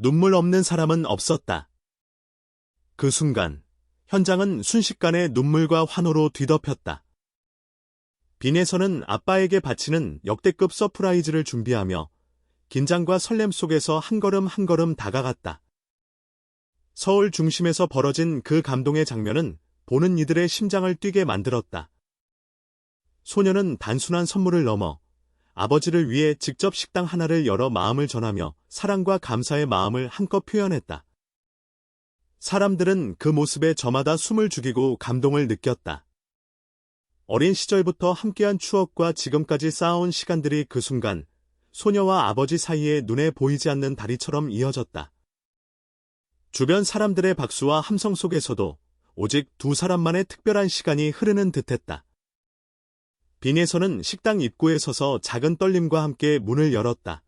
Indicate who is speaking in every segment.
Speaker 1: 눈물 없는 사람은 없었다. 그 순간, 현장은 순식간에 눈물과 환호로 뒤덮였다. 빈에서는 아빠에게 바치는 역대급 서프라이즈를 준비하며 긴장과 설렘 속에서 한 걸음 한 걸음 다가갔다. 서울 중심에서 벌어진 그 감동의 장면은 보는 이들의 심장을 뛰게 만들었다. 소녀는 단순한 선물을 넘어 아버지를 위해 직접 식당 하나를 열어 마음을 전하며 사랑과 감사의 마음을 한껏 표현했다. 사람들은 그 모습에 저마다 숨을 죽이고 감동을 느꼈다. 어린 시절부터 함께한 추억과 지금까지 쌓아온 시간들이 그 순간 소녀와 아버지 사이에 눈에 보이지 않는 다리처럼 이어졌다. 주변 사람들의 박수와 함성 속에서도 오직 두 사람만의 특별한 시간이 흐르는 듯했다. 빈에서는 식당 입구에 서서 작은 떨림과 함께 문을 열었다.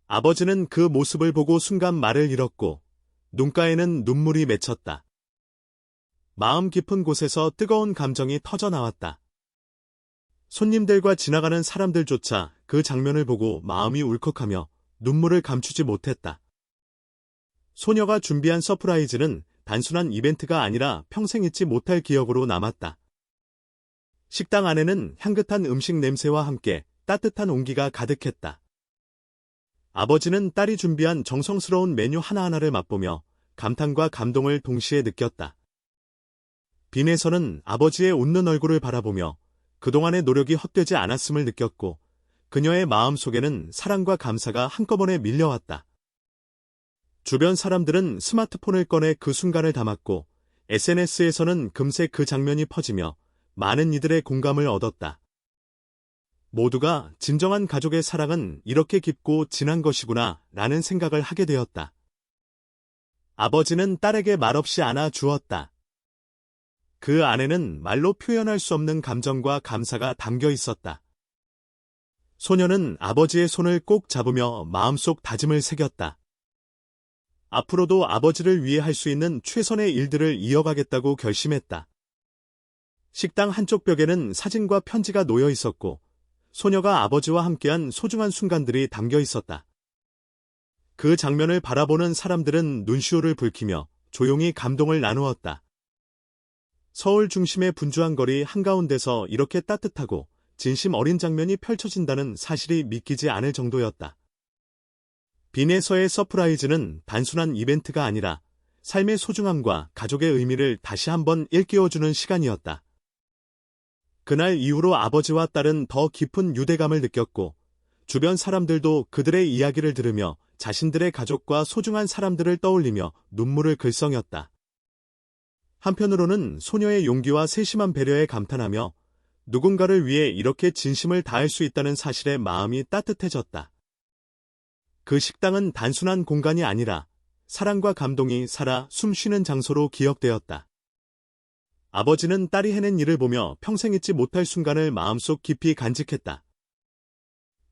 Speaker 1: 아버지는 그 모습을 보고 순간 말을 잃었고 눈가에는 눈물이 맺혔다. 마음 깊은 곳에서 뜨거운 감정이 터져나왔다. 손님들과 지나가는 사람들조차 그 장면을 보고 마음이 울컥하며 눈물을 감추지 못했다. 소녀가 준비한 서프라이즈는 단순한 이벤트가 아니라 평생 잊지 못할 기억으로 남았다. 식당 안에는 향긋한 음식 냄새와 함께 따뜻한 온기가 가득했다. 아버지는 딸이 준비한 정성스러운 메뉴 하나하나를 맛보며 감탄과 감동을 동시에 느꼈다. 빈에서는 아버지의 웃는 얼굴을 바라보며 그동안의 노력이 헛되지 않았음을 느꼈고 그녀의 마음 속에는 사랑과 감사가 한꺼번에 밀려왔다. 주변 사람들은 스마트폰을 꺼내 그 순간을 담았고 SNS에서는 금세 그 장면이 퍼지며 많은 이들의 공감을 얻었다. 모두가 진정한 가족의 사랑은 이렇게 깊고 진한 것이구나 라는 생각을 하게 되었다. 아버지는 딸에게 말없이 안아 주었다. 그 안에는 말로 표현할 수 없는 감정과 감사가 담겨 있었다. 소녀는 아버지의 손을 꼭 잡으며 마음속 다짐을 새겼다. 앞으로도 아버지를 위해 할 수 있는 최선의 일들을 이어가겠다고 결심했다. 식당 한쪽 벽에는 사진과 편지가 놓여 있었고 소녀가 아버지와 함께한 소중한 순간들이 담겨 있었다. 그 장면을 바라보는 사람들은 눈시울을 붉히며 조용히 감동을 나누었다. 서울 중심의 분주한 거리 한가운데서 이렇게 따뜻하고 진심 어린 장면이 펼쳐진다는 사실이 믿기지 않을 정도였다. 빈에서의 서프라이즈는 단순한 이벤트가 아니라 삶의 소중함과 가족의 의미를 다시 한번 일깨워주는 시간이었다. 그날 이후로 아버지와 딸은 더 깊은 유대감을 느꼈고 주변 사람들도 그들의 이야기를 들으며 자신들의 가족과 소중한 사람들을 떠올리며 눈물을 글썽였다. 한편으로는 소녀의 용기와 세심한 배려에 감탄하며 누군가를 위해 이렇게 진심을 다할 수 있다는 사실에 마음이 따뜻해졌다. 그 식당은 단순한 공간이 아니라 사랑과 감동이 살아 숨쉬는 장소로 기억되었다. 아버지는 딸이 해낸 일을 보며 평생 잊지 못할 순간을 마음속 깊이 간직했다.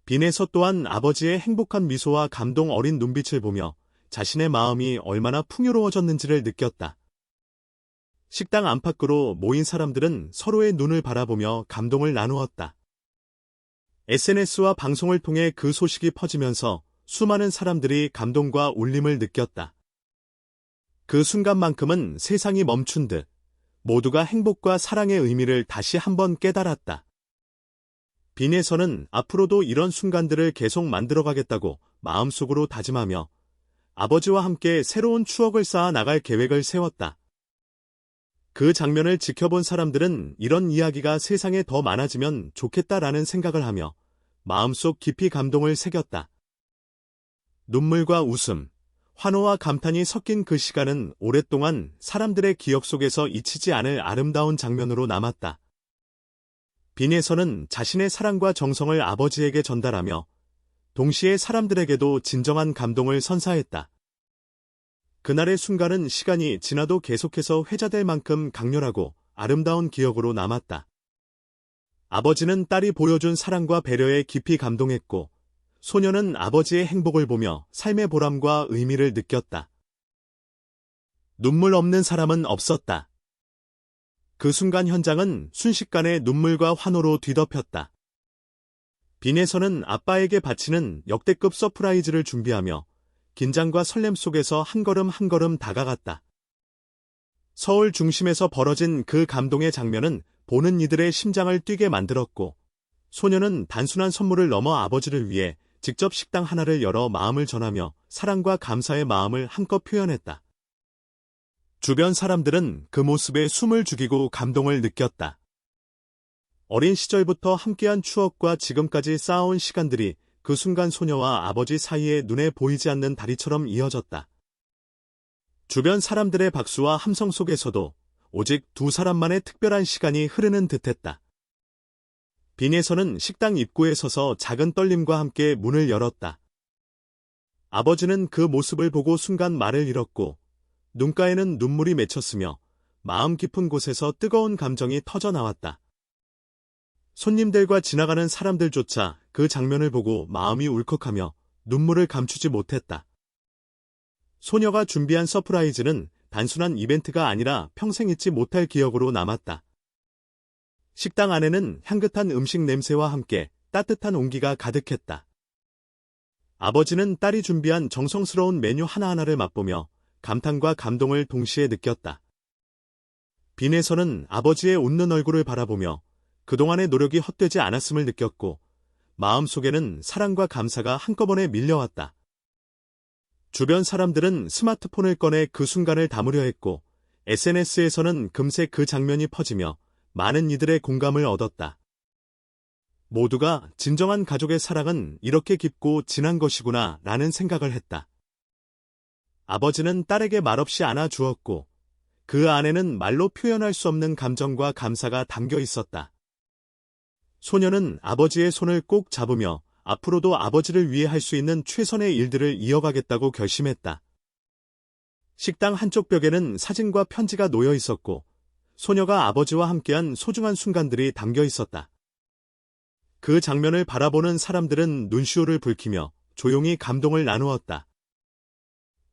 Speaker 1: 빈에서 또한 아버지의 행복한 미소와 감동 어린 눈빛을 보며 자신의 마음이 얼마나 풍요로워졌는지를 느꼈다. 식당 안팎으로 모인 사람들은 서로의 눈을 바라보며 감동을 나누었다. SNS와 방송을 통해 그 소식이 퍼지면서 수많은 사람들이 감동과 울림을 느꼈다. 그 순간만큼은 세상이 멈춘 듯 모두가 행복과 사랑의 의미를 다시 한번 깨달았다. 빈에서는 앞으로도 이런 순간들을 계속 만들어가겠다고 마음속으로 다짐하며 아버지와 함께 새로운 추억을 쌓아 나갈 계획을 세웠다. 그 장면을 지켜본 사람들은 이런 이야기가 세상에 더 많아지면 좋겠다라는 생각을 하며 마음속 깊이 감동을 새겼다. 눈물과 웃음, 환호와 감탄이 섞인 그 시간은 오랫동안 사람들의 기억 속에서 잊히지 않을 아름다운 장면으로 남았다. 빈에서는 자신의 사랑과 정성을 아버지에게 전달하며 동시에 사람들에게도 진정한 감동을 선사했다. 그날의 순간은 시간이 지나도 계속해서 회자될 만큼 강렬하고 아름다운 기억으로 남았다. 아버지는 딸이 보여준 사랑과 배려에 깊이 감동했고 소녀는 아버지의 행복을 보며 삶의 보람과 의미를 느꼈다. 눈물 없는 사람은 없었다. 그 순간 현장은 순식간에 눈물과 환호로 뒤덮였다. 빈에서는 아빠에게 바치는 역대급 서프라이즈를 준비하며 긴장과 설렘 속에서 한 걸음 한 걸음 다가갔다. 서울 중심에서 벌어진 그 감동의 장면은 보는 이들의 심장을 뛰게 만들었고, 소녀는 단순한 선물을 넘어 아버지를 위해 직접 식당 하나를 열어 마음을 전하며 사랑과 감사의 마음을 한껏 표현했다. 주변 사람들은 그 모습에 숨을 죽이고 감동을 느꼈다. 어린 시절부터 함께한 추억과 지금까지 쌓아온 시간들이 그 순간 소녀와 아버지 사이에 눈에 보이지 않는 다리처럼 이어졌다. 주변 사람들의 박수와 함성 속에서도 오직 두 사람만의 특별한 시간이 흐르는 듯했다. 빈에서는 식당 입구에 서서 작은 떨림과 함께 문을 열었다. 아버지는 그 모습을 보고 순간 말을 잃었고, 눈가에는 눈물이 맺혔으며 마음 깊은 곳에서 뜨거운 감정이 터져 나왔다. 손님들과 지나가는 사람들조차 그 장면을 보고 마음이 울컥하며 눈물을 감추지 못했다. 소녀가 준비한 서프라이즈는 단순한 이벤트가 아니라 평생 잊지 못할 기억으로 남았다. 식당 안에는 향긋한 음식 냄새와 함께 따뜻한 온기가 가득했다. 아버지는 딸이 준비한 정성스러운 메뉴 하나하나를 맛보며 감탄과 감동을 동시에 느꼈다. 빈에서는 아버지의 웃는 얼굴을 바라보며 그동안의 노력이 헛되지 않았음을 느꼈고, 마음속에는 사랑과 감사가 한꺼번에 밀려왔다. 주변 사람들은 스마트폰을 꺼내 그 순간을 담으려 했고, SNS에서는 금세 그 장면이 퍼지며 많은 이들의 공감을 얻었다. 모두가 진정한 가족의 사랑은 이렇게 깊고 진한 것이구나 라는 생각을 했다. 아버지는 딸에게 말없이 안아주었고, 그 안에는 말로 표현할 수 없는 감정과 감사가 담겨 있었다. 소녀는 아버지의 손을 꼭 잡으며 앞으로도 아버지를 위해 할 수 있는 최선의 일들을 이어가겠다고 결심했다. 식당 한쪽 벽에는 사진과 편지가 놓여 있었고, 소녀가 아버지와 함께한 소중한 순간들이 담겨 있었다. 그 장면을 바라보는 사람들은 눈시울을 붉히며 조용히 감동을 나누었다.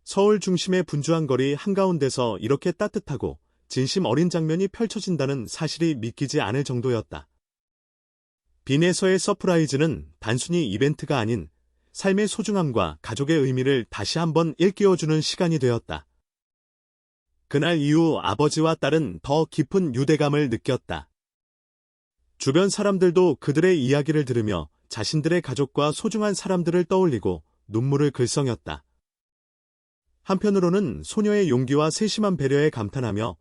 Speaker 1: 서울 중심의 분주한 거리 한가운데서 이렇게 따뜻하고 진심 어린 장면이 펼쳐진다는 사실이 믿기지 않을 정도였다. 빈에서의 서프라이즈는 단순히 이벤트가 아닌 삶의 소중함과 가족의 의미를 다시 한번 일깨워주는 시간이 되었다. 그날 이후 아버지와 딸은 더 깊은 유대감을 느꼈다. 주변 사람들도 그들의 이야기를 들으며 자신들의 가족과 소중한 사람들을 떠올리고 눈물을 글썽였다. 한편으로는 소녀의 용기와 세심한 배려에 감탄하며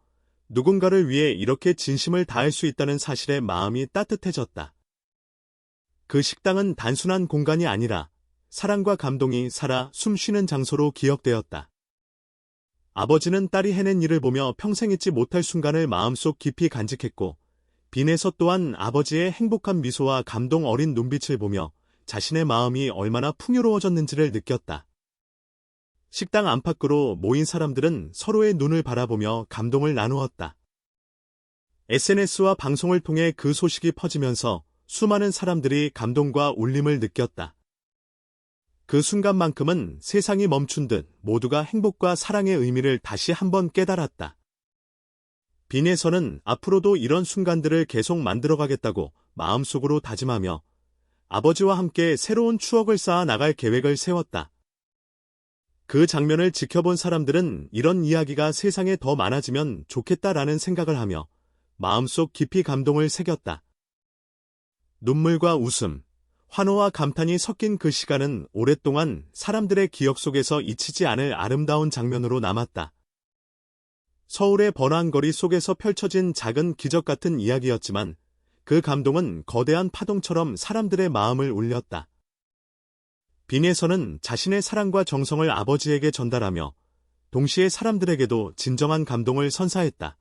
Speaker 1: 누군가를 위해 이렇게 진심을 다할 수 있다는 사실에 마음이 따뜻해졌다. 그 식당은 단순한 공간이 아니라 사랑과 감동이 살아 숨쉬는 장소로 기억되었다. 아버지는 딸이 해낸 일을 보며 평생 잊지 못할 순간을 마음속 깊이 간직했고, 빈에서 또한 아버지의 행복한 미소와 감동 어린 눈빛을 보며 자신의 마음이 얼마나 풍요로워졌는지를 느꼈다. 식당 안팎으로 모인 사람들은 서로의 눈을 바라보며 감동을 나누었다. SNS와 방송을 통해 그 소식이 퍼지면서 수많은 사람들이 감동과 울림을 느꼈다. 그 순간만큼은 세상이 멈춘 듯 모두가 행복과 사랑의 의미를 다시 한번 깨달았다. 빈에서는 앞으로도 이런 순간들을 계속 만들어가겠다고 마음속으로 다짐하며 아버지와 함께 새로운 추억을 쌓아 나갈 계획을 세웠다. 그 장면을 지켜본 사람들은 이런 이야기가 세상에 더 많아지면 좋겠다라는 생각을 하며 마음속 깊이 감동을 새겼다. 눈물과 웃음, 환호와 감탄이 섞인 그 시간은 오랫동안 사람들의 기억 속에서 잊히지 않을 아름다운 장면으로 남았다. 서울의 번화한 거리 속에서 펼쳐진 작은 기적 같은 이야기였지만 그 감동은 거대한 파동처럼 사람들의 마음을 울렸다. 빈에서는 자신의 사랑과 정성을 아버지에게 전달하며 동시에 사람들에게도 진정한 감동을 선사했다.